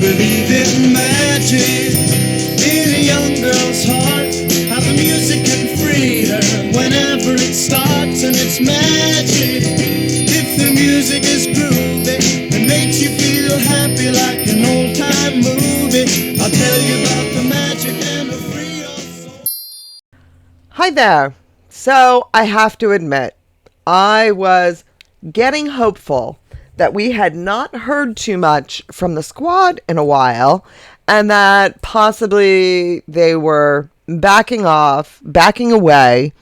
believe in magic in a young girl's heart. How the music can free her whenever it starts, and it's magic. If the music is groovy and makes you feel happy like an old-time movie, I'll tell you about the magic and the free your soul. Hi there. So I have to admit, I was getting hopeful that we had not heard too much from the squad in a while, and that possibly they were backing off, backing away,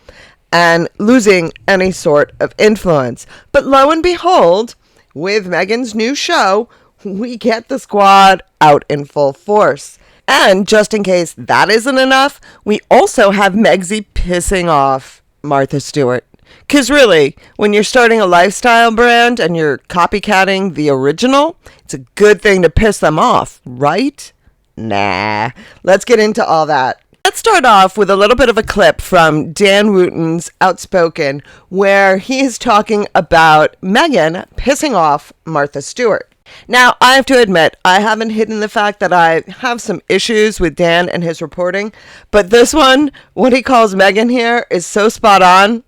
and losing any sort of influence. But lo and behold, with Megan's new show, we get the squad out in full force. And just in case that isn't enough, we also have Megsy pissing off Martha Stewart. Because really, when you're starting a lifestyle brand and you're copycatting the original, it's a good thing to piss them off, right? Nah. Let's get into all that. Let's start off with a little bit of a clip from Dan Wooten's Outspoken, where he is talking about Megan pissing off Martha Stewart. Now, I have to admit, I haven't hidden the fact that I have some issues with Dan and his reporting, but this one, what he calls Megan here, is so spot on.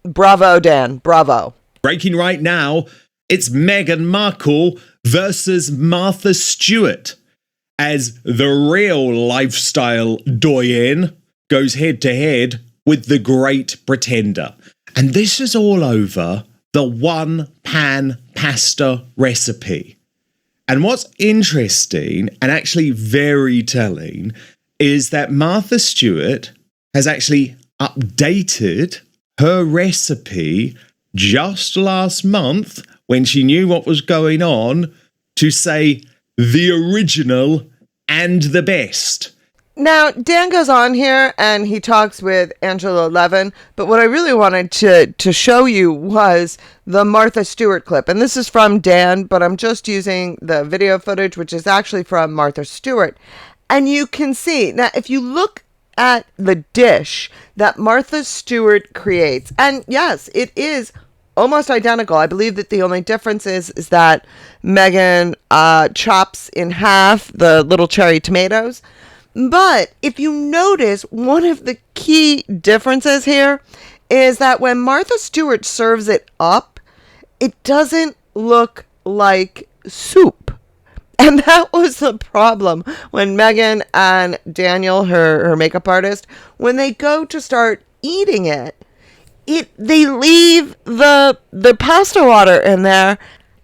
Bravo, Dan. Bravo. Breaking right now, it's Meghan Markle versus Martha Stewart, as the real lifestyle doyen goes head to head with the great pretender. And this is all over the one-pan pasta recipe. And what's interesting and actually very telling is that Martha Stewart has actually updated her recipe just last month when she knew what was going on to say the original and the best. Now, Dan goes on here and he talks with Angela Levin, but what I really wanted to show you was the Martha Stewart clip. And this is from Dan, but I'm just using the video footage, which is actually from Martha Stewart. And you can see, now if you look at the dish that Martha Stewart creates, and yes, it is almost identical. I believe that the only difference is that Megan chops in half the little cherry tomatoes. But if you notice, one of the key differences here is that when Martha Stewart serves it up, it doesn't look like soup. And that was the problem when Megan and Daniel, her makeup artist, when they go to start eating it, they leave the pasta water in there.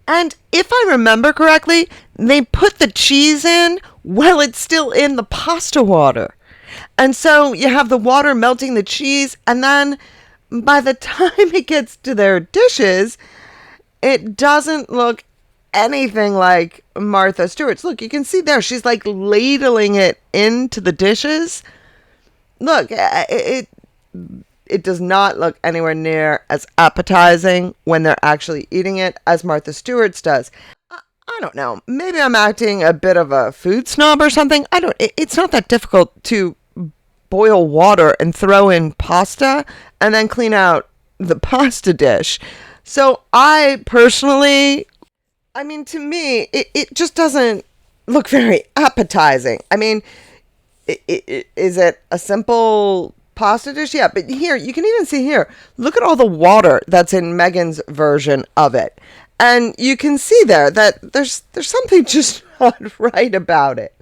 And if I remember correctly, they put the cheese in while it's still in the pasta water. And so you have the water melting the cheese, and then by the time it gets to their dishes, it doesn't look anything like Martha Stewart's. Look, you can see there, she's like ladling it into the dishes. Look, it does not look anywhere near as appetizing when they're actually eating it as Martha Stewart's does. I don't know. Maybe I'm acting a bit of a food snob or something. It's not that difficult to boil water and throw in pasta and then clean out the pasta dish. So I personally, to me, it just doesn't look very appetizing. Is it a simple pasta dish? Yeah, but here, you can even see here, look at all the water that's in Megan's version of it. And you can see there that there's something just not right about it.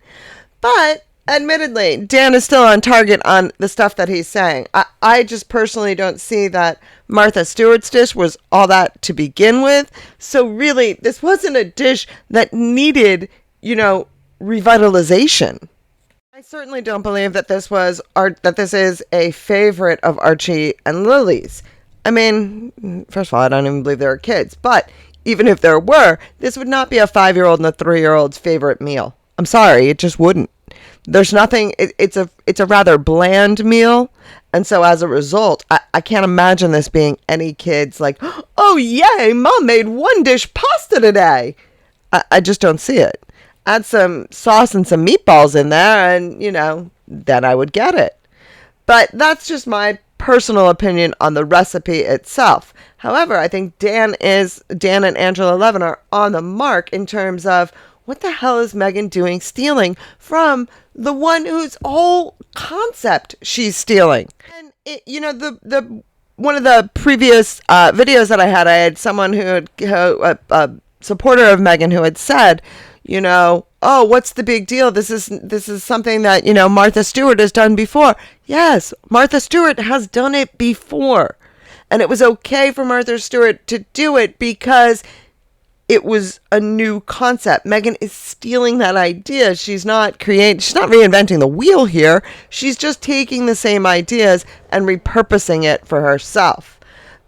But admittedly, Dan is still on target on the stuff that he's saying. I just personally don't see that Martha Stewart's dish was all that to begin with. So really, this wasn't a dish that needed, revitalization. I certainly don't believe that this is a favorite of Archie and Lily's. First of all, I don't even believe there are kids, but even if there were, this would not be a 5-year-old and a 3-year-old's favorite meal. I'm sorry, it just wouldn't. There's nothing, it's a rather bland meal, and so as a result, I can't imagine this being any kid's like, oh yay, Mom made one dish pasta today. I just don't see it. Add some sauce and some meatballs in there, and, then I would get it. But that's just my personal opinion on the recipe itself. However, I think Dan and Angela Levin are on the mark in terms of what the hell is Meghan doing stealing from the one whose whole concept she's stealing? And the one of the previous videos that I had someone a supporter of Meghan who had said, oh, what's the big deal? This is something that, Martha Stewart has done before. Yes, Martha Stewart has done it before. And it was okay for Martha Stewart to do it because it was a new concept. Meghan is stealing that idea. She's not reinventing the wheel here. She's just taking the same ideas and repurposing it for herself.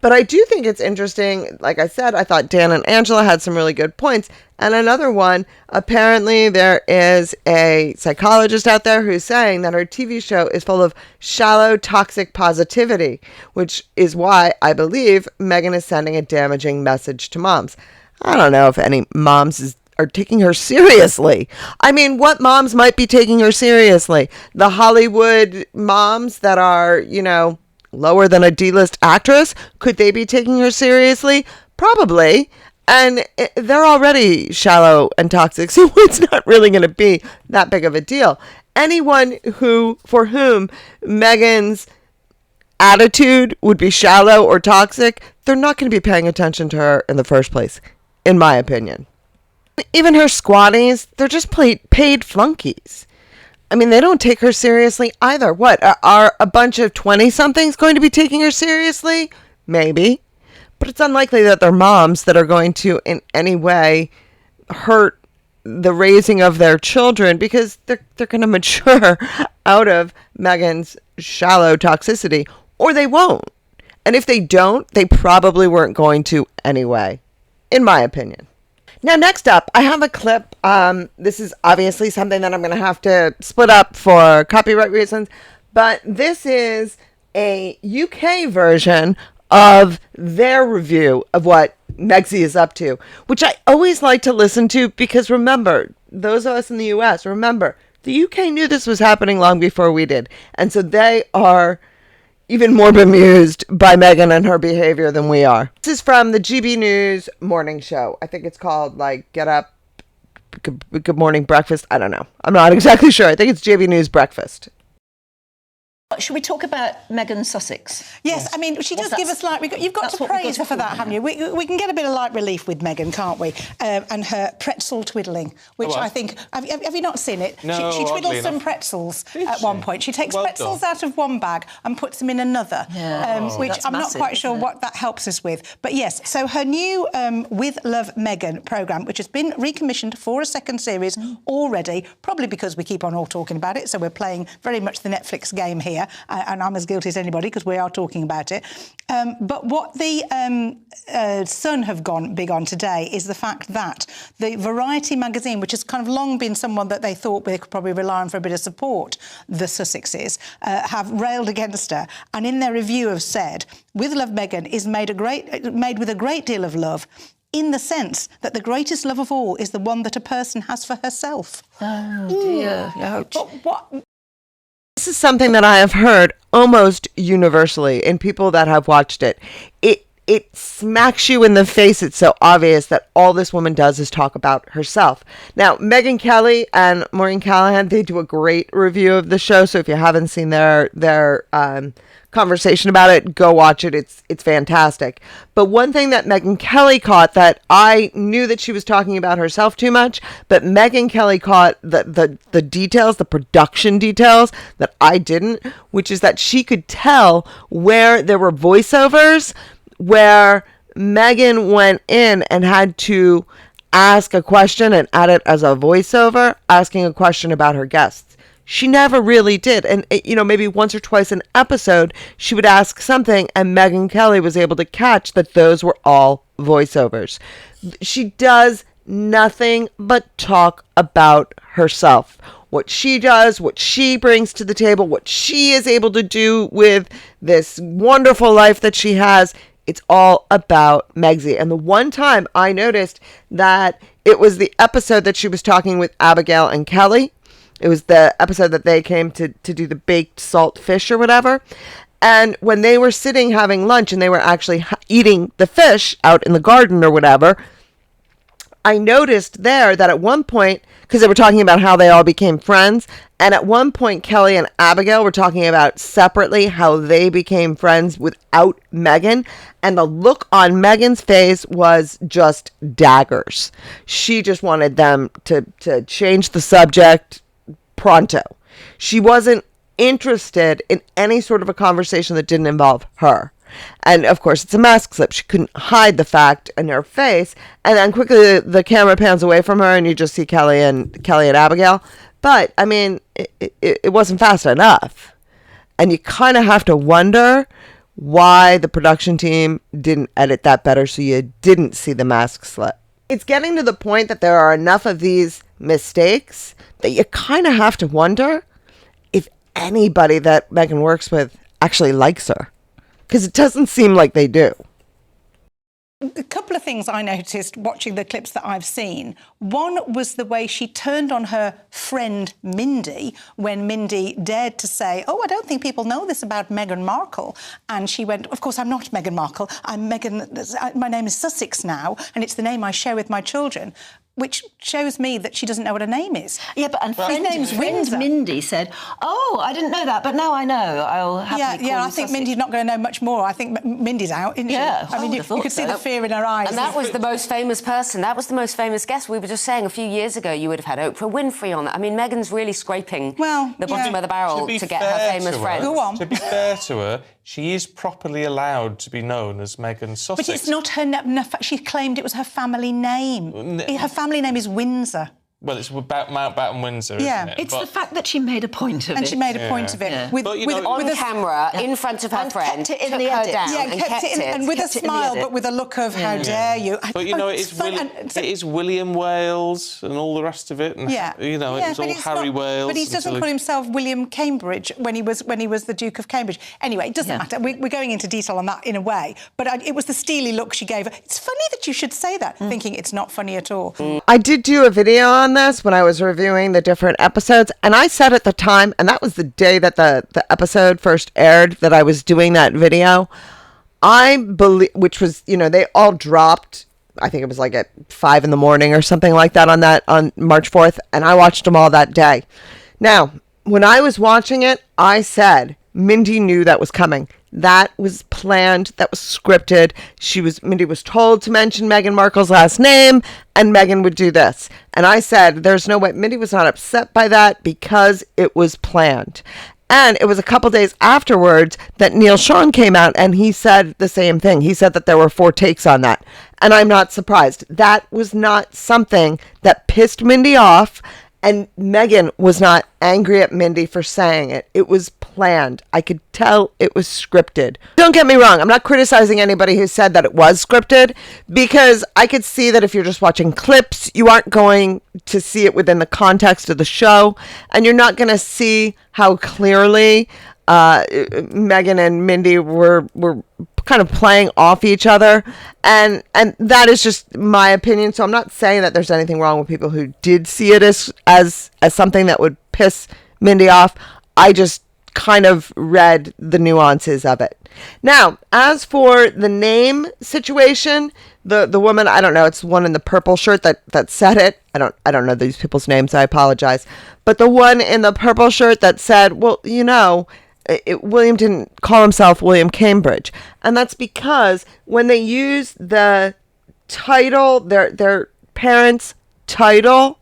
But I do think it's interesting. Like I said, I thought Dan and Angela had some really good points. And another one, apparently there is a psychologist out there who's saying that her TV show is full of shallow, toxic positivity, which is why I believe Meghan is sending a damaging message to moms. I don't know if any moms are taking her seriously. I mean, what moms might be taking her seriously? The Hollywood moms that are, lower than a D-list actress? Could they be taking her seriously? Probably. And they're already shallow and toxic, so it's not really going to be that big of a deal. Anyone for whom Meghan's attitude would be shallow or toxic, they're not going to be paying attention to her in the first place, in my opinion. Even her squatties, they're just paid flunkies. I mean, they don't take her seriously either. What, are a bunch of 20-somethings going to be taking her seriously? Maybe. But it's unlikely that they're moms that are going to in any way hurt the raising of their children because they're going to mature out of Meghan's shallow toxicity, or they won't. And if they don't, they probably weren't going to anyway, in my opinion. Now, next up, I have a clip. This is obviously something that I'm going to have to split up for copyright reasons, but this is a UK version of their review of what Megsy is up to, which I always like to listen to because remember, those of us in the US, remember, the UK knew this was happening long before we did. And so they are even more bemused by Meghan and her behavior than we are. This is from the GB News morning show. I think it's called Get Up, Good Morning Breakfast. I don't know. I'm not exactly sure. I think it's GB News Breakfast. Should we talk about Meghan Sussex? Yes, I mean, she does give us you've got to praise her for that, haven't you? We can get a bit of light relief with Meghan, can't we? And her pretzel twiddling, which I think... Have you not seen it? No, she twiddles some pretzels at one point. She takes pretzels out of one bag and puts them in another, which I'm not quite sure what that helps us with. But yes, so her new With Love Meghan programme, which has been recommissioned for a second series already, probably because we keep on all talking about it, so we're playing very much the Netflix game here. And I'm as guilty as anybody because we are talking about it. But what the Sun have gone big on today is the fact that the Variety magazine, which has kind of long been someone that they thought they could probably rely on for a bit of support, the Sussexes, have railed against her. And in their review have said, With Love Meghan is made with a great deal of love, in the sense that the greatest love of all is the one that a person has for herself. Oh, dear. Ouch. But what... This is something that I have heard almost universally in people that have watched it. It smacks you in the face. It's so obvious that all this woman does is talk about herself. Now, Megyn Kelly and Maureen Callahan, they do a great review of the show. So if you haven't seen their conversation about it, go watch it. It's fantastic. But one thing that Megyn Kelly caught, that I knew that she was talking about herself too much, but Megyn Kelly caught the details, the production details that I didn't, which is that she could tell where there were voiceovers, where Meghan went in and had to ask a question and add it as a voiceover, asking a question about her guests. She never really did. And, maybe once or twice an episode, she would ask something and Megyn Kelly was able to catch that those were all voiceovers. She does nothing but talk about herself. What she does, what she brings to the table, what she is able to do with this wonderful life that she has. It's all about Megsy. And the one time I noticed that it was the episode that she was talking with Abigail and Kelly. It was the episode that they came to do the baked salt fish or whatever. And when they were sitting having lunch and they were actually eating the fish out in the garden or whatever, I noticed there that at one point, because they were talking about how they all became friends, and at one point Kelly and Abigail were talking about separately how they became friends without Meghan, and the look on Meghan's face was just daggers. She just wanted them to change the subject pronto. She wasn't interested in any sort of a conversation that didn't involve her. And of course, it's a mask slip. She couldn't hide the fact in her face. And then quickly the camera pans away from her, and you just see Kelly and Abigail. But I mean, it wasn't fast enough. And you kind of have to wonder why the production team didn't edit that better, so you didn't see the mask slip. It's getting to the point that there are enough of these mistakes that you kind of have to wonder if anybody that Meghan works with actually likes her. Because it doesn't seem like they do. A couple of things I noticed watching the clips that I've seen. One was the way she turned on her friend Mindy when Mindy dared to say, oh, I don't think people know this about Meghan Markle. And she went, of course, I'm not Meghan Markle. I'm Meghan, my name is Sussex now, and it's the name I share with my children. Which shows me that she doesn't know what her name is. Yeah, but and friend Mindy said, "Oh, I didn't know that, but now I know. I'll happily call you I think Sussex." Mindy's not going to know much more. I think Mindy's out, isn't she? Yeah, I mean, you could see the fear in her eyes. And that was the most famous person. That was the most famous guest. We were just saying a few years ago you would have had Oprah Winfrey on that. I mean, Meghan's really scraping the bottom of the barrel to get her famous friends. Go on. To be fair to her, she is properly allowed to be known as Meghan Sussex. But it's not her... She claimed it was her family name. Her family name is Windsor. Well, it's about Mountbatten, Windsor, isn't it? It's the fact that she made a point of it. And she made a point of it. Yeah. On camera, in front of her friend, kept it in took the her edit. down Yeah, and kept it. And with a smile, but with a look of, how dare you. But, you know, it is William Wales and all the rest of it. And, you know, it was all Harry Wales. But he doesn't call himself William Cambridge when he was the Duke of Cambridge. Anyway, it doesn't matter. We're going into detail on that in a way. But it was the steely look she gave her. It's funny that you should say that, thinking it's not funny at all. I did do a video on this when I was reviewing the different episodes, and I said at the time, and that was the day that the episode first aired, that I was doing that video. I believe, which was, you know, they all dropped, I think it was like at 5 a.m. or something like that on March 4th, and I watched them all that day. Now, when I was watching it, I said Mindy knew that was coming. That was planned. That was scripted. Mindy was told to mention Meghan Markle's last name, and Meghan would do this. And I said, there's no way. Mindy was not upset by that because it was planned. And it was a couple days afterwards that Neil Sean came out and he said the same thing. He said that there were 4 takes on that. And I'm not surprised. That was not something that pissed Mindy off. And Meghan was not angry at Mindy for saying it. It was planned. I could tell it was scripted. Don't get me wrong. I'm not criticizing anybody who said that it was scripted, because I could see that if you're just watching clips, you aren't going to see it within the context of the show. And you're not going to see how clearly Meghan and Mindy were kind of playing off each other, and that is just my opinion. So I'm not saying that there's anything wrong with people who did see it as something that would piss Mindy off. I just kind of read the nuances of it. Now, as for the name situation, the woman, I don't know, it's one in the purple shirt that said it. I don't know these people's names, I apologize. But the one in the purple shirt that said, well, you know, William didn't call himself William Cambridge. And that's because when they use the title, their parents' title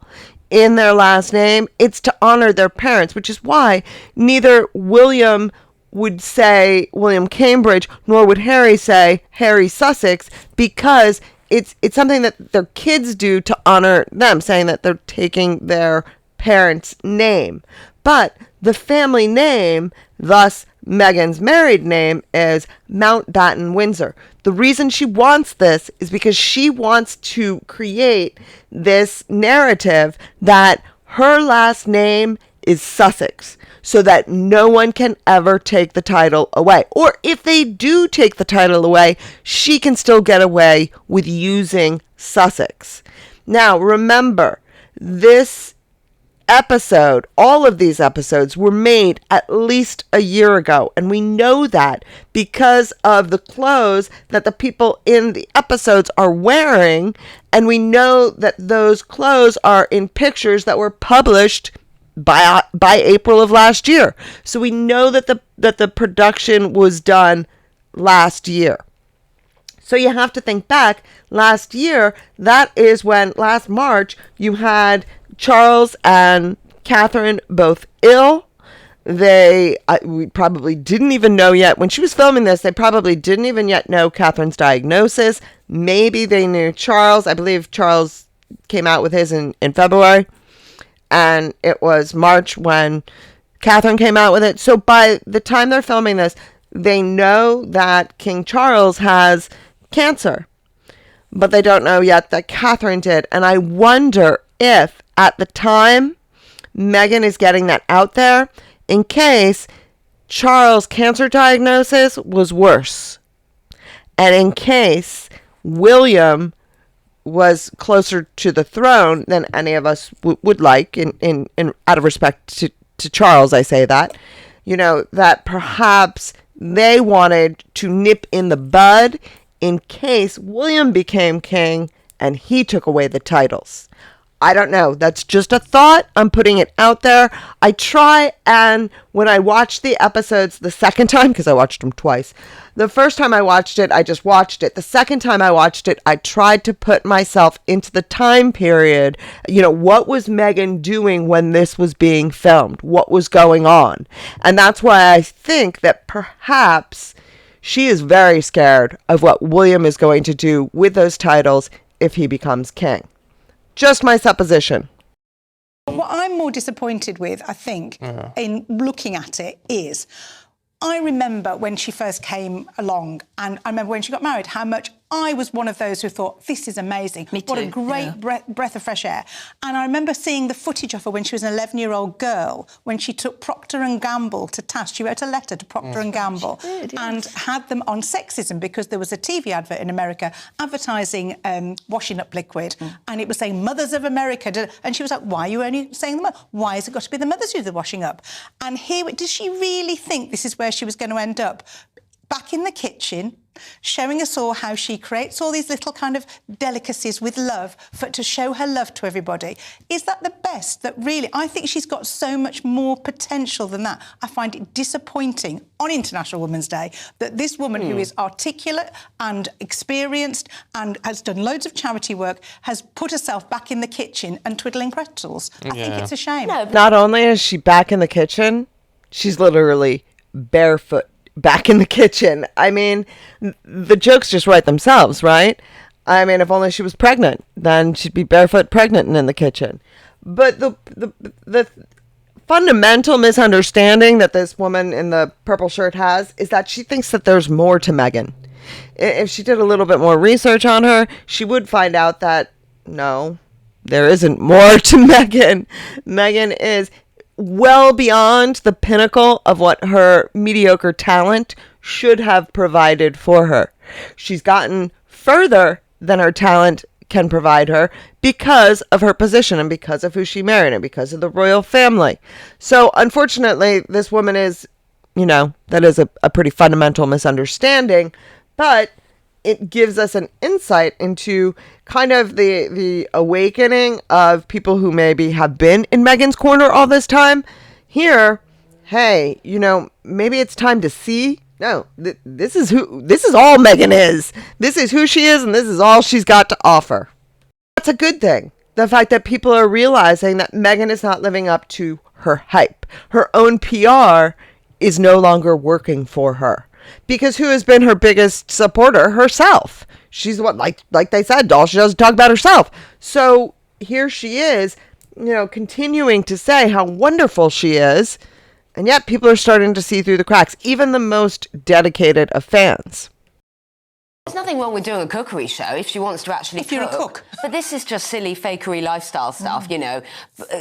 in their last name, it's to honor their parents, which is why neither William would say William Cambridge, nor would Harry say Harry Sussex, because it's something that their kids do to honor them, saying that they're taking their parents' name. But the family name, thus Meghan's married name, is Mountbatten Windsor. The reason she wants this is because she wants to create this narrative that her last name is Sussex, so that no one can ever take the title away. Or if they do take the title away, she can still get away with using Sussex. Now, remember, this episode, all of these episodes were made at least a year ago. And we know that because of the clothes that the people in the episodes are wearing. And we know that those clothes are in pictures that were published by April of last year. So we know that the production was done last year. So you have to think back last year. That is when last March you had Charles and Catherine both ill. We probably didn't even know yet when she was filming this. They probably didn't even yet know Catherine's diagnosis. Maybe they knew Charles. I believe Charles came out with his in February. And it was March when Catherine came out with it. So by the time they're filming this, they know that King Charles has cancer. But they don't know yet that Catherine did. And I wonder if at the time Meghan is getting that out there in case Charles' cancer diagnosis was worse. And in case William was closer to the throne than any of us would like, in out of respect to Charles, I say that, that perhaps they wanted to nip in the bud in case William became king and he took away the titles. I don't know. That's just a thought. I'm putting it out there. I try, and when I watched the episodes the second time, because I watched them twice, the first time I watched it, I just watched it. The second time I watched it, I tried to put myself into the time period. What was Meghan doing when this was being filmed? What was going on? And that's why I think that perhaps she is very scared of what William is going to do with those titles if he becomes king. Just my supposition. What I'm more disappointed with, I think, in looking at it is, I remember when she first came along, and I remember when she got married, how much I was one of those who thought, this is amazing. Me too, what a great breath of fresh air. And I remember seeing the footage of her when she was an 11-year-old girl, when she took Procter & Gamble to task. She wrote a letter to Procter & Gamble and had them on sexism because there was a TV advert in America advertising washing up liquid, and it was saying mothers of America. And she was like, why are you only saying the mothers? Why has it got to be the mothers who do the washing up? And here, does she really think this is where she was going to end up? Back in the kitchen, showing us all how she creates all these little kind of delicacies with love to show her love to everybody. Is that the best? That really, I think she's got so much more potential than that. I find it disappointing on International Women's Day that this woman who is articulate and experienced and has done loads of charity work has put herself back in the kitchen and twiddling pretzels. I think it's a shame. No, not only is she back in the kitchen, she's literally barefoot back in the kitchen. I mean, the jokes just write themselves, right? I mean, if only she was pregnant, then she'd be barefoot pregnant and in the kitchen. But the fundamental misunderstanding that this woman in the purple shirt has is that she thinks that there's more to Meghan. If she did a little bit more research on her, she would find out that no, there isn't more to Meghan. Meghan is well beyond the pinnacle of what her mediocre talent should have provided for her. She's gotten further than her talent can provide her because of her position and because of who she married and because of the royal family. So unfortunately, this woman is, that is a pretty fundamental misunderstanding, but it gives us an insight into kind of the awakening of people who maybe have been in Meghan's corner all this time. Here, hey, maybe it's time to see. No, this is all Meghan is. This is who she is, and this is all she's got to offer. That's a good thing. The fact that people are realizing that Meghan is not living up to her hype. Her own PR is no longer working for her. Because who has been her biggest supporter? Herself. She's what, like they said, all she does is talk about herself. So here she is, continuing to say how wonderful she is, and yet people are starting to see through the cracks, even the most dedicated of fans. There's nothing wrong with doing a cookery show if she wants to actually If you're a cook. But this is just silly fakery lifestyle stuff,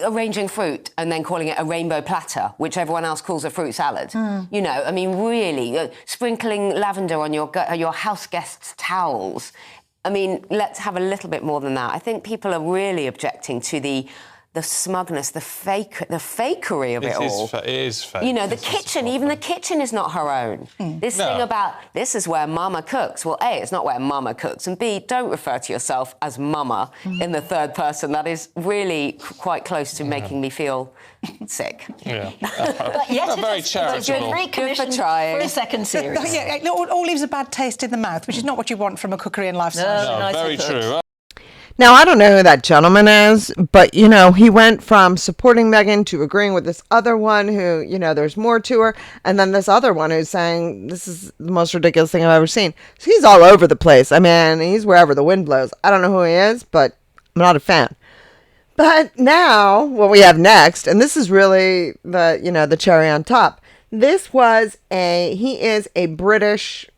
arranging fruit and then calling it a rainbow platter, which everyone else calls a fruit salad. Really, sprinkling lavender on your house guests' towels. Let's have a little bit more than that. I think people are really objecting to the the smugness, the fakery of it all. It is fake. You know, the kitchen, even the kitchen is not her own. Thing about, this is where Mama cooks. Well, A, it's not where Mama cooks, and B, don't refer to yourself as Mama in the third person. That is really quite close to making me feel sick. Yeah. But yet very charitable. Good for trying. For a second series. It all leaves a bad taste in the mouth, which is not what you want from a cookery and lifestyle. No, very true. Now, I don't know who that gentleman is, but, you know, he went from supporting Meghan to agreeing with this other one who, you know, there's more to her. And then this other one who's saying, this is the most ridiculous thing I've ever seen. So he's all over the place. I mean, he's wherever the wind blows. I don't know who he is, but I'm not a fan. But now, what we have next, and this is really the, you know, the cherry on top. He is a British,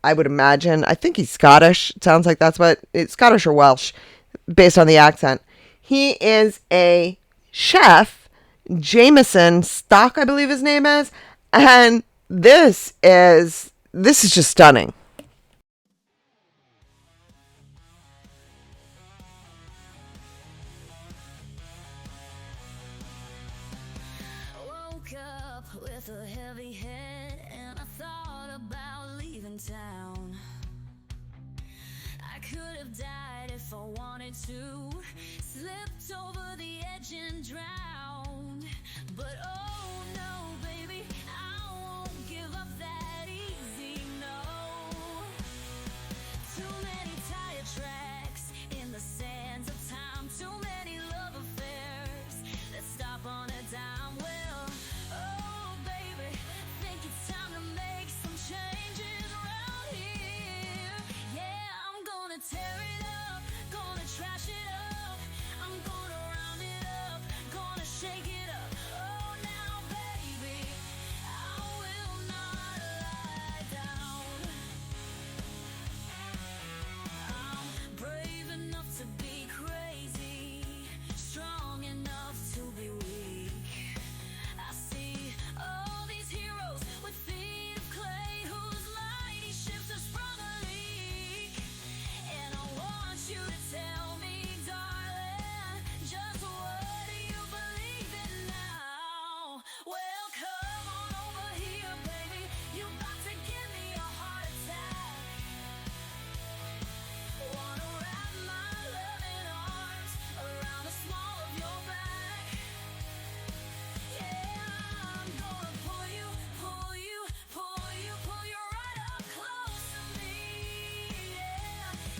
I would imagine, I think he's Scottish. It sounds like it's Scottish or Welsh, based on the accent. He is a chef, Jameson Stock, I believe his name is. And this is just stunning. Woke up with a heavy head and I thought about leaving town. I could have died if I wanted to, slipped over the edge and drowned. But oh no, baby, I won't give up that easy, no. Too many tire tracks in the sands of time, too many love affairs that stop on a dime. Well, oh baby, think it's time to make some changes around here. Yeah, I'm gonna tear it up, gonna trash it up, I'm gonna round it up, gonna shake it up. Oh now baby, I will not lie down. I'm brave enough to be crazy, strong enough to be weak. I see all these heroes with feet of clay whose mighty ships have sprung a leak. And I want you to tell me, darling, just what do you believe in now? Well, come on over here, baby, you about to give me a heart attack. Wanna wrap my loving arms around the small of your back. Yeah, I'm gonna pull you right up close to me.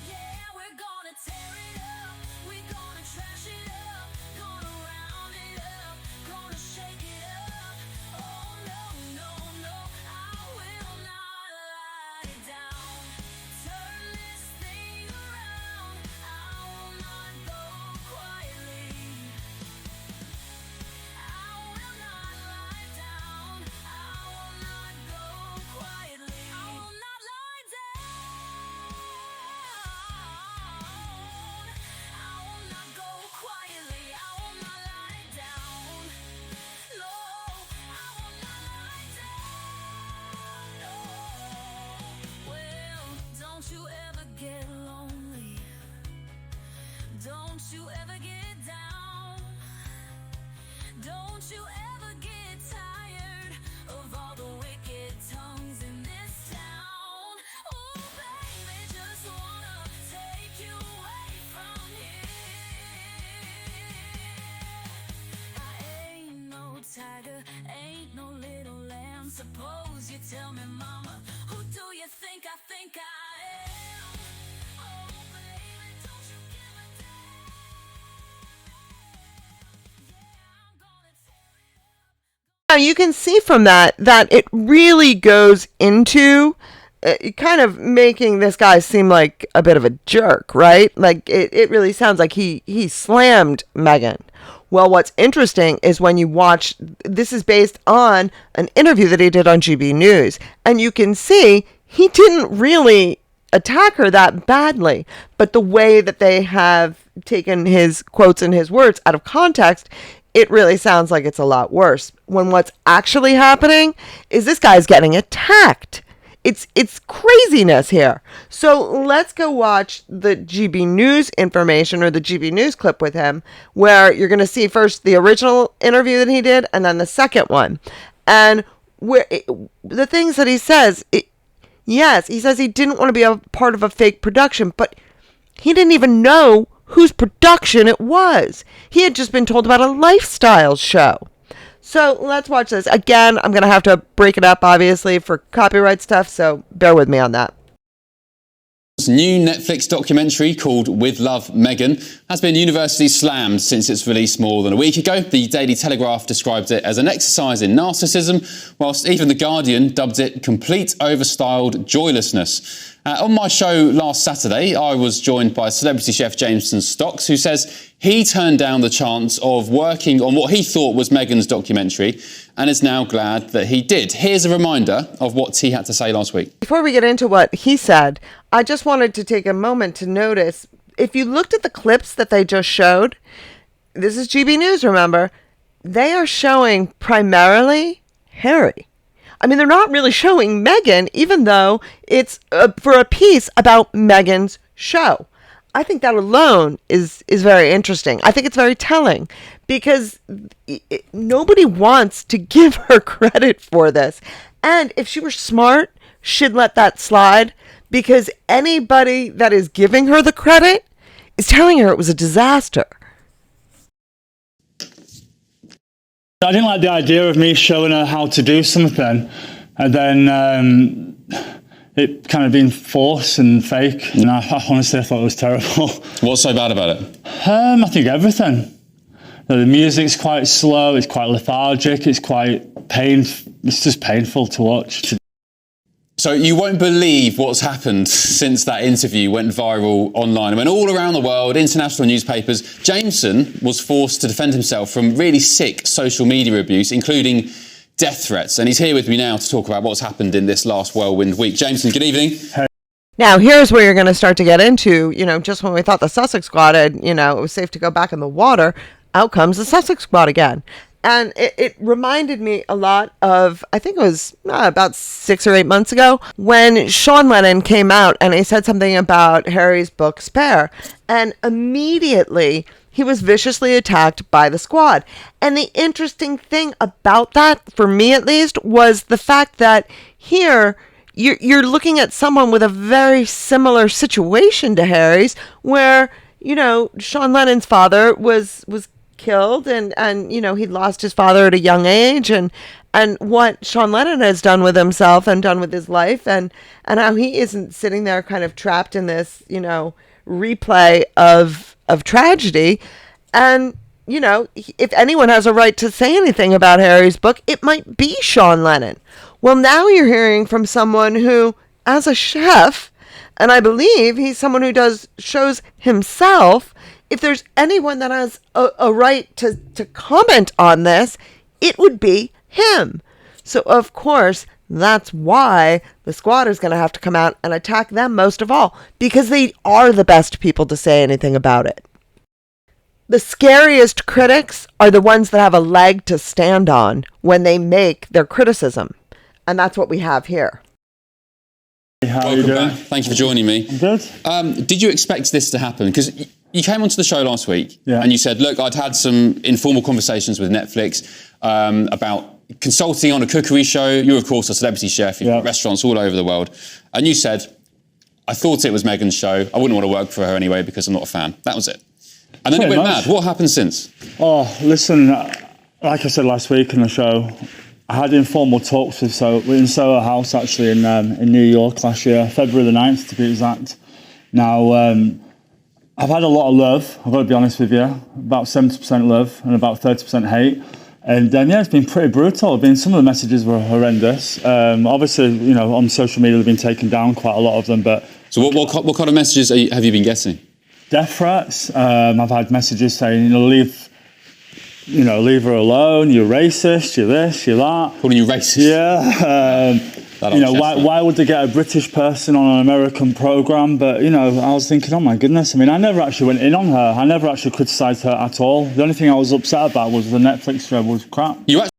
Yeah, we're gonna tear it up, we're gonna trash it up, gonna round it up, gonna shake it up. Oh no, no, no, I will not lie down. Turn this thing around, I will not go quietly. I will not lie down, I will not go quietly. I will not lie down, I will not go quietly. I will not lie down, no, I will not lie down, no. Well, don't you ever get lonely, don't you ever get down, don't you ever get tired of all the wicked tongues in this town. Oh baby, just wanna take you away from here. I ain't no tiger, ain't no little lamb. Suppose you tell me, mama, who do you think I am? Oh baby, don't you give a damn. Yeah, I'm gonna tear it up. Now you can see from that it really goes into kind of making this guy seem like a bit of a jerk, right? Like it really sounds like he slammed Meghan. Well, what's interesting is when you watch, this is based on an interview that he did on GB News, and you can see he didn't really attack her that badly, but the way that they have taken his quotes and his words out of context, it really sounds like it's a lot worse. When what's actually happening is this guy's getting attacked it's craziness here. So let's go watch the GB News information or the GB News clip with him, where you're going to see first the original interview that he did and then the second one. And where the things that he says, yes, he says he didn't want to be a part of a fake production, but he didn't even know whose production it was. He had just been told about a lifestyle show. So let's watch this. Again, I'm going to have to break it up, obviously, for copyright stuff, so bear with me on that. New Netflix documentary called With Love, Meghan has been universally slammed since its release more than a week ago. The Daily Telegraph described it as an exercise in narcissism, whilst even The Guardian dubbed it complete overstyled joylessness. On my show last Saturday, I was joined by celebrity chef Jameson Stocks, who says he turned down the chance of working on what he thought was Meghan's documentary and is now glad that he did. Here's a reminder of what he had to say last week. Before we get into what he said, I just wanted to take a moment to notice, if you looked at the clips that they just showed, this is GB News, remember, they are showing primarily Harry. I mean, they're not really showing Meghan, even though it's for a piece about Meghan's show. I think that alone is very interesting. I think it's very telling because nobody wants to give her credit for this. And if she were smart, she'd let that slide, because anybody that is giving her the credit is telling her it was a disaster. I didn't like the idea of me showing her how to do something and then it kind of being forced and fake. And I honestly thought it was terrible. What's so bad about it? I think everything. The music's quite slow, it's quite lethargic, it's quite painful. It's just painful to watch. So you won't believe what's happened since that interview went viral online. I mean, all around the world, international newspapers, Jameson was forced to defend himself from really sick social media abuse, including death threats. And he's here with me now to talk about what's happened in this last whirlwind week. Jameson, good evening. Hey. Now, here's where you're going to start to get into, just when we thought the Sussex squad had, it was safe to go back in the water, out comes the Sussex squad again. And it reminded me a lot of, I think it was about 6 or 8 months ago, when Sean Lennon came out and he said something about Harry's book Spare. And immediately he was viciously attacked by the squad. And the interesting thing about that, for me at least, was the fact that here you're looking at someone with a very similar situation to Harry's, where, Sean Lennon's father was killed and he lost his father at a young age, and what Sean Lennon has done with himself and done with his life, and how he isn't sitting there kind of trapped in this replay of tragedy. And if anyone has a right to say anything about Harry's book, it might be Sean Lennon. Well, now you're hearing from someone who, as a chef, and I believe he's someone who does shows himself, if there's anyone that has a right to comment on this, it would be him. So, of course, that's why the squad is going to have to come out and attack them most of all, because they are the best people to say anything about it. The scariest critics are the ones that have a leg to stand on when they make their criticism. And that's what we have here. How are you doing? Back. Thank you for joining me. I'm good. Did you expect this to happen? Because you came onto the show last week and you said, look, I'd had some informal conversations with Netflix about consulting on a cookery show. You're, of course, a celebrity chef. You've got restaurants all over the world. And you said, I thought it was Meghan's show. I wouldn't want to work for her anyway because I'm not a fan. That was it. And then it went mad. What happened since? Oh, listen, like I said last week in the show, I had informal talks with in Soho House, actually, in New York last year, February the 9th, to be exact. Now, I've had a lot of love, I've got to be honest with you, about 70% love and about 30% hate. And it's been pretty brutal. Some of the messages were horrendous. Obviously, on social media, they've been taken down, quite a lot of them. But so what kind of messages have you been getting? Death threats. I've had messages saying, leave her alone, you're racist, you're this, you're that. Calling you racist? Yeah. Why would they get a British person on an American programme? But, I was thinking, oh my goodness. I never actually went in on her. I never actually criticised her at all. The only thing I was upset about was the Netflix show was crap. One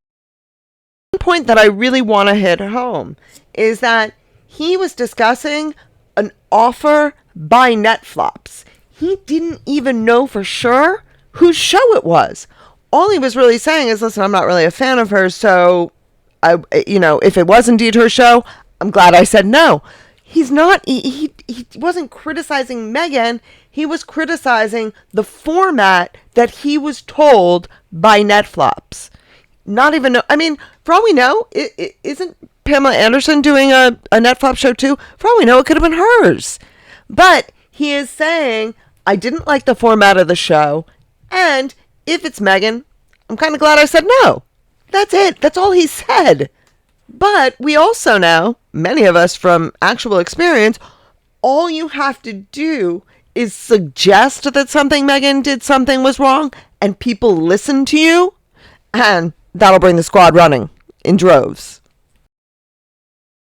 point that I really want to hit home is that he was discussing an offer by Netflix. He didn't even know for sure whose show it was. All he was really saying is, listen, I'm not really a fan of hers, so if it was indeed her show, I'm glad I said no. He's not, he wasn't criticizing Meghan. He was criticizing the format that he was told by Netflix. Not even, for all we know, isn't Pamela Anderson doing a Netflix show too? For all we know, it could have been hers. But he is saying, I didn't like the format of the show, and if it's Meghan, I'm kind of glad I said no. That's it. That's all he said. But we also know, many of us from actual experience, all you have to do is suggest that something Meghan did something was wrong, and people listen to you, and that'll bring the squad running in droves.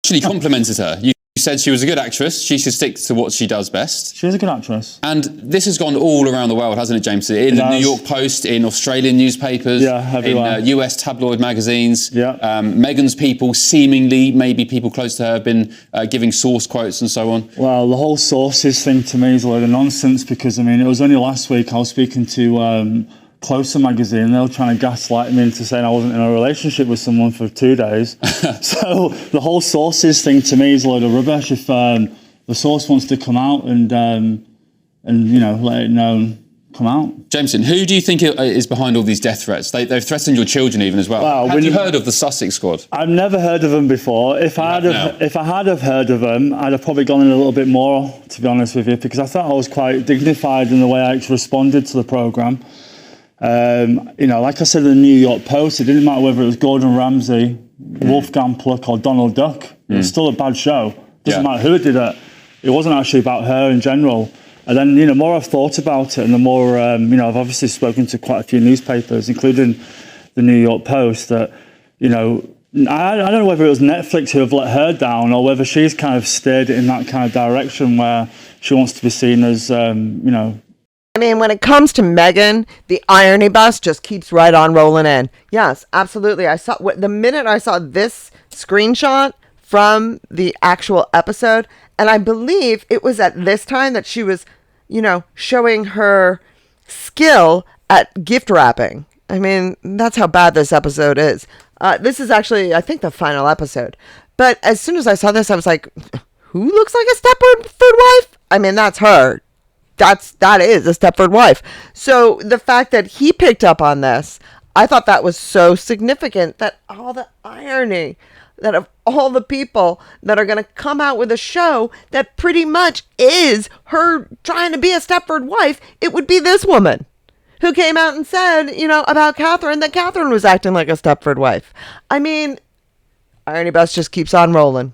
Actually complimented her. You said she was a good actress. She should stick to what she does best. She is a good actress. And this has gone all around the world, hasn't it, James? In the New York Post, in Australian newspapers, everywhere. In US tabloid magazines. Yeah. Meghan's people, seemingly, maybe people close to her, have been giving source quotes and so on. Well, the whole sources thing to me is a load of nonsense because, it was only last week I was speaking to Closer magazine. They were trying to gaslight me into saying I wasn't in a relationship with someone for 2 days. So the whole sources thing to me is a load of rubbish. If the source wants to come out and let it known, come out. Jameson, who do you think is behind all these death threats? They've threatened your children even as well. Well, have you heard of the Sussex squad? I've never heard of them before. If I had heard of them, I'd have probably gone in a little bit more, to be honest with you, because I thought I was quite dignified in the way I responded to the programme. Like I said in the New York Post, it didn't matter whether it was Gordon Ramsay, Wolfgang Puck or Donald Duck. It was still a bad show. Doesn't matter who did it. It wasn't actually about her in general. And then, the more I've thought about it and the more, I've obviously spoken to quite a few newspapers, including the New York Post, that, I don't know whether it was Netflix who have let her down or whether she's kind of steered it in that kind of direction where she wants to be seen as, when it comes to Meghan, the irony bus just keeps right on rolling in. Yes, absolutely. The minute I saw this screenshot from the actual episode, and I believe it was at this time that she was, showing her skill at gift wrapping. That's how bad this episode is. This is actually, I think, the final episode. But as soon as I saw this, I was like, who looks like a Stepford wife? That's her. That is a Stepford wife. So the fact that he picked up on this, I thought that was so significant, that all the irony, that of all the people that are going to come out with a show that pretty much is her trying to be a Stepford wife, it would be this woman who came out and said, about Catherine, that Catherine was acting like a Stepford wife. Irony bus just keeps on rolling.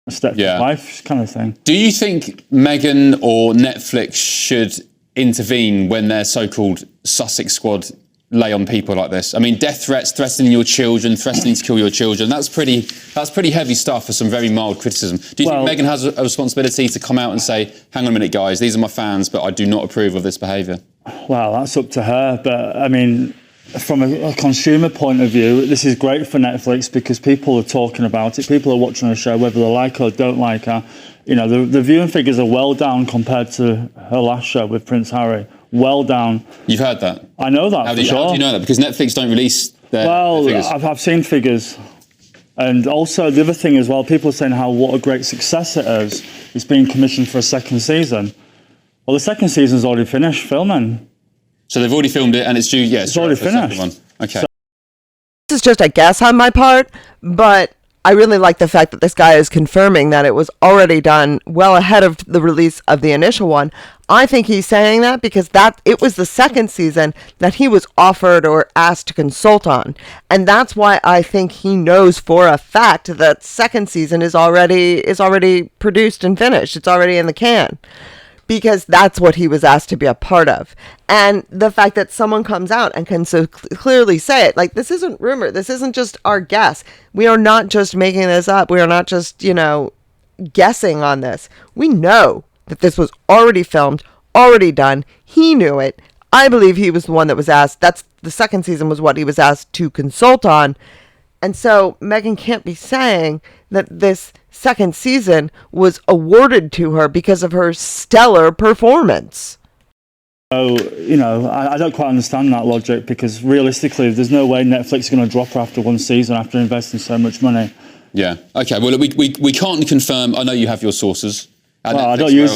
Wife kind of thing. Do you think Meghan or Netflix should intervene when their so-called Sussex squad lay on people like this? Death threats, threatening your children, threatening to kill your children, that's pretty heavy stuff for some very mild criticism. Do you think Meghan has a responsibility to come out and say, hang on a minute, guys, these are my fans, but I do not approve of this behaviour? Well, that's up to her, but from a consumer point of view, this is great for Netflix because people are talking about it. People are watching the show, whether they like her or don't like her. The viewing figures are well down compared to her last show with Prince Harry. Well down. You've heard that? I know that. How do you know that? Because Netflix don't release their figures. I've seen figures. And also the other thing as well, people are saying what a great success it is. It's being commissioned for a second season. Well, the second season's already finished filming. So they've already filmed it and it's due, it's already finished. Okay. This is just a guess on my part, but I really like the fact that this guy is confirming that it was already done well ahead of the release of the initial one. I think he's saying that because it was the second season that he was offered or asked to consult on. And that's why I think he knows for a fact that second season is already produced and finished. It's already in the can. Because that's what he was asked to be a part of. And the fact that someone comes out and can so clearly say it, like, this isn't rumor. This isn't just our guess. We are not just making this up. We are not just, guessing on this. We know that this was already filmed, already done. He knew it. I believe he was the one that was asked. The second season was what he was asked to consult on. And so Meghan can't be saying that this second season was awarded to her because of her stellar performance. So, I don't quite understand that logic, because realistically, there's no way Netflix is going to drop her after one season after investing so much money. Yeah. Okay. Well, we can't confirm. I know you have your sources. Well, I don't use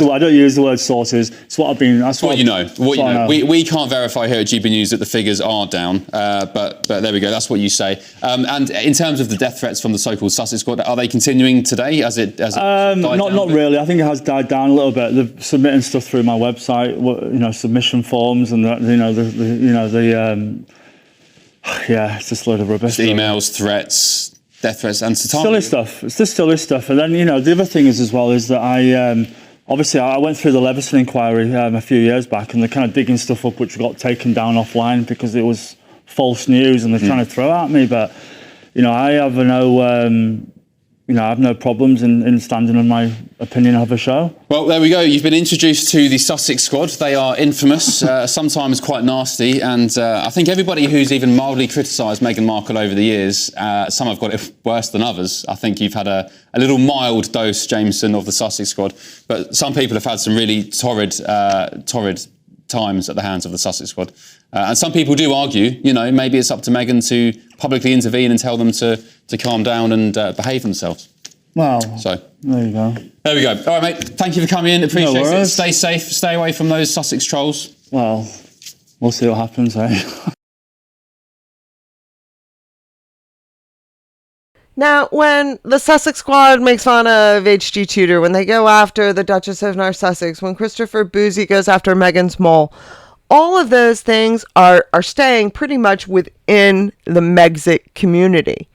the word sources. It's what I've been. That's what you know. What you know. We can't verify here at GB News that the figures are down. But there we go. That's what you say. And in terms of the death threats from the so-called Sussex squad, are they continuing today? Not really. I think it has died down a little bit. They're submitting stuff through my website. Submission forms and it's just a load of rubbish. Just emails, threats. Death threats and silly stuff. It's just silly stuff. And then the other thing is that I obviously I went through the Leveson inquiry a few years back, and they're kind of digging stuff up which got taken down offline because it was false news, and they're trying to throw at me. But I have I have no problems in standing on my opinion of a show. Well, there we go. You've been introduced to the Sussex squad. They are infamous, sometimes quite nasty, and I think everybody who's even mildly criticised Meghan Markle over the years, some have got it worse than others. I think you've had a little mild dose, Jameson, of the Sussex squad, but some people have had some really torrid times at the hands of the Sussex squad. And some people do argue, maybe it's up to Meghan to publicly intervene and tell them to calm down and behave themselves. Well, so there you go. There we go. All right, mate. Thank you for coming in. Appreciate it. Stay safe. Stay away from those Sussex trolls. Well, we'll see what happens, eh? Now, when the Sussex squad makes fun of H.G. Tudor, when they go after the Duchess of North Sussex, when Christopher Boozy goes after Meghan's mole, all of those things are staying pretty much within the Megxit community.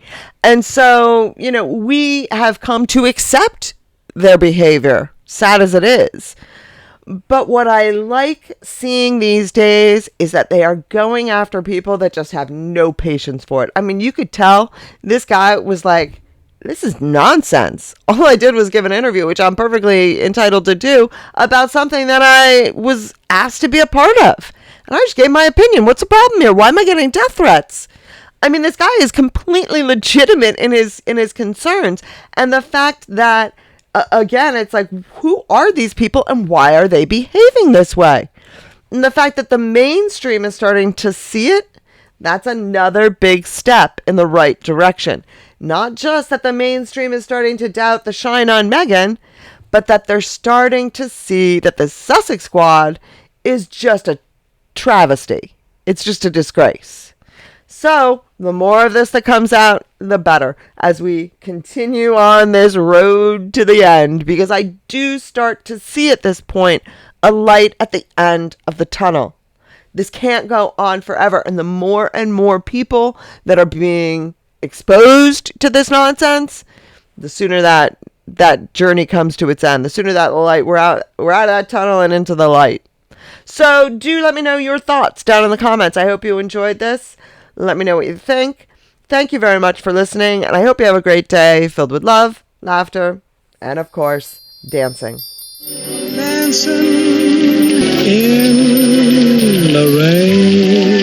And so, we have come to accept their behavior, sad as it is. But what I like seeing these days is that they are going after people that just have no patience for it. I mean, you could tell this guy was like, this is nonsense. All I did was give an interview, which I'm perfectly entitled to do, about something that I was asked to be a part of. And I just gave my opinion. What's the problem here? Why am I getting death threats? I mean, this guy is completely legitimate in his concerns. And the fact that, again, it's like, who are these people and why are they behaving this way? And the fact that the mainstream is starting to see it, that's another big step in the right direction. Not just that the mainstream is starting to doubt the shine on Meghan, but that they're starting to see that the Sussex squad is just a travesty. It's just a disgrace. So the more of this that comes out, the better, as we continue on this road to the end, because I do start to see at this point a light at the end of the tunnel. This can't go on forever. And the more and more people that are being exposed to this nonsense, the sooner that journey comes to its end, the sooner that light, we're out of that tunnel and into the light. So do let me know your thoughts down in the comments. I hope you enjoyed this. Let me know what you think. Thank you very much for listening, and I hope you have a great day filled with love, laughter, and of course, dancing. Dancing in the rain.